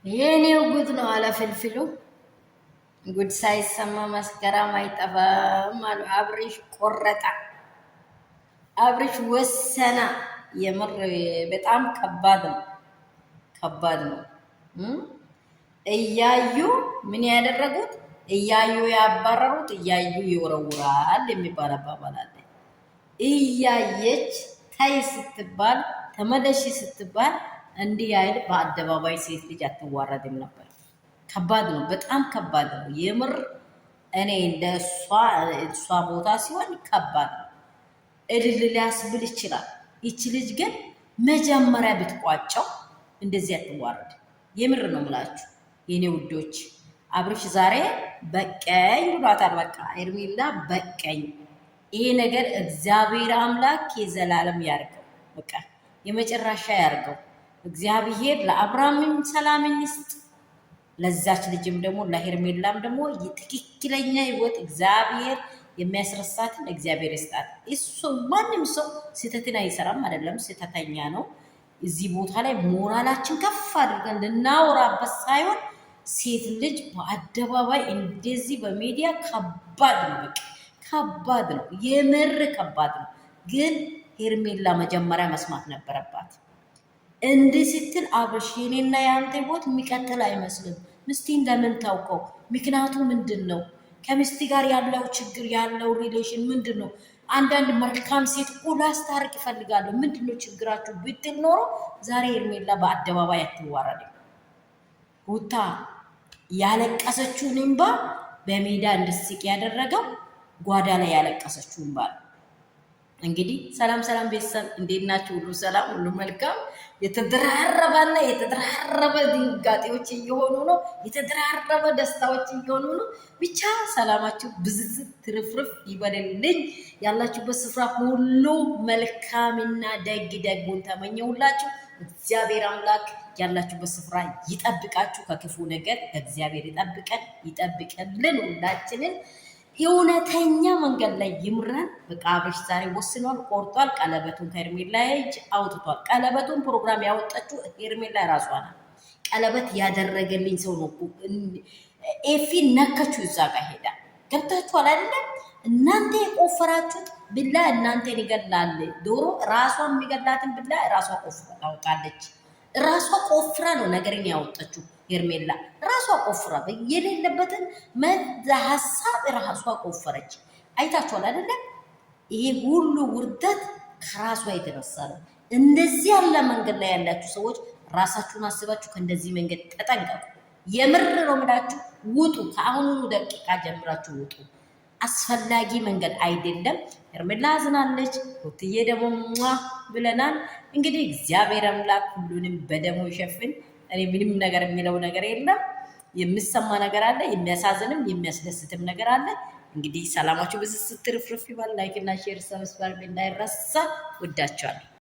የኔው ጉድ ነው አለ ፍልፍሉ። ጉድ ሳይሰማ መስከረም አይጠፋም አሉ። አብርሽ ቆረጣ፣ አብርሽ ወሰና። የምር በጣም ከባድ ነው፣ ከባድ ነው። እያዩ ምን ያደረጉት እያዩ ያባረሩት እያዩ ይወረውራል የሚባል አባባል አለ። እያየች ታይ ስትባል ተመለሽ ስትባል እንዲህ አይል በአደባባይ ሴት ልጅ አትዋረድም ነበር። ከባድ ነው፣ በጣም ከባድ ነው የምር። እኔ እንደ እሷ ቦታ ሲሆን ከባድ ነው፣ እልል ሊያስብል ይችላል። ይቺ ልጅ ግን መጀመሪያ ብትቋጨው እንደዚህ አትዋረድ። የምር ነው ምላችሁ የኔ ውዶች። አብርሽ ዛሬ በቀኝ ብሏታል። በቃ ሄርሜላ በቀኝ። ይሄ ነገር እግዚአብሔር አምላክ የዘላለም ያርገው፣ በቃ የመጨረሻ ያርገው። እግዚአብሔር ለአብርሃምም ሰላምን ይስጥ፣ ለዛች ልጅም ደግሞ ለሄርሜላም ደግሞ ትክክለኛ ህይወት እግዚአብሔር የሚያስረሳትን እግዚአብሔር ይስጣት። እሱ ማንም ሰው ስህተትን አይሰራም አይደለም፣ ስህተተኛ ነው። እዚህ ቦታ ላይ ሞራላችን ከፍ አድርገን ልናወራበት ሳይሆን ሴት ልጅ በአደባባይ እንደዚህ በሚዲያ ከባድ ነው፣ በቃ ከባድ ነው፣ የምር ከባድ ነው። ግን ሄርሜላ መጀመሪያ መስማት ነበረባት። እንዲህ ስትል አብርሽ የኔና የአንተ ህይወት የሚቀጥል አይመስልም። ምስቲን ለምን ታውቀው? ምክንያቱ ምንድን ነው? ከሚስቲ ጋር ያለው ችግር ያለው ሪሌሽን ምንድን ነው? አንዳንድ መልካም ሴት እኮ ላስታርቅ ይፈልጋሉ። ምንድን ነው ችግራችሁ ብትል ኖሮ ዛሬ ሄርሜላ በአደባባይ አትዋረድም። ሩታ ያለቀሰችውን እንባ በሜዳ እንድስቅ ያደረገው ጓዳ ላይ ያለቀሰችውን እንባ። እንግዲህ ሰላም ሰላም ቤተሰብ እንዴት ናችሁ? ሁሉ ሰላም፣ ሁሉ መልካም። የተደራረበና የተደራረበ ድንጋጤዎች እየሆኑ ነው፣ የተደራረበ ደስታዎች እየሆኑ ነው። ብቻ ሰላማችሁ ብዝዝት ትርፍርፍ ይበልልኝ። ያላችሁበት ስፍራ ሁሉ መልካምና ደግ ደጉን ተመኘሁላችሁ። እግዚአብሔር አምላክ ያላችሁበት ስፍራ ይጠብቃችሁ፣ ከክፉ ነገር እግዚአብሔር ይጠብቀን፣ ይጠብቀልን ሁላችንን። እውነተኛ መንገድ ላይ ይምራን። በቃ አብርሽ ዛሬ ወስኗል፣ ቆርጧል። ቀለበቱን ከሄርሜላ እጅ አውጥቷል። ቀለበቱን ፕሮግራም ያወጣችው ሄርሜላ ራሷ ናት። ቀለበት ያደረገልኝ ሰው ነው። ኤፊ ነከችው፣ እዛ ጋር ሄዳ ገብታችኋል አይደለም? እናንተ የቆፈራችሁት ብላ እናንተን ይገላል። ዶሮ ራሷን የሚገላትን ብላ ራሷ ቆፍራ ታወጣለች። ራሷ ቆፍራ ነው ነገርን ያወጣችው። ሄርሜላ ራሷ ቆፍራ የሌለበትን ሀሳብ ራሷ ቆፈረች። አይታችኋል አይደለም? ይሄ ሁሉ ውርደት ከራሷ የተነሳ ነው። እንደዚህ ያለ መንገድ ላይ ያላችሁ ሰዎች ራሳችሁን አስባችሁ ከእንደዚህ መንገድ ተጠንቀቁ። የምር ነው የምላችሁ፣ ውጡ። ከአሁኑ ደቂቃ ጀምራችሁ ውጡ። አስፈላጊ መንገድ አይደለም። ሄርሜላ አዝናለች፣ ሩትዬ ደግሞ ብለናል። እንግዲህ እግዚአብሔር አምላክ ሁሉንም በደሙ ይሸፍን። እኔ ምንም ነገር የሚለው ነገር የለም። የሚሰማ ነገር አለ፣ የሚያሳዝንም የሚያስደስትም ነገር አለ። እንግዲህ ሰላማችሁ ብዙ ስትርፍርፍ ይባል። ላይክ እና ሼር ሰብስክራይብ እንዳይረሳ። ወዳችኋለሁ።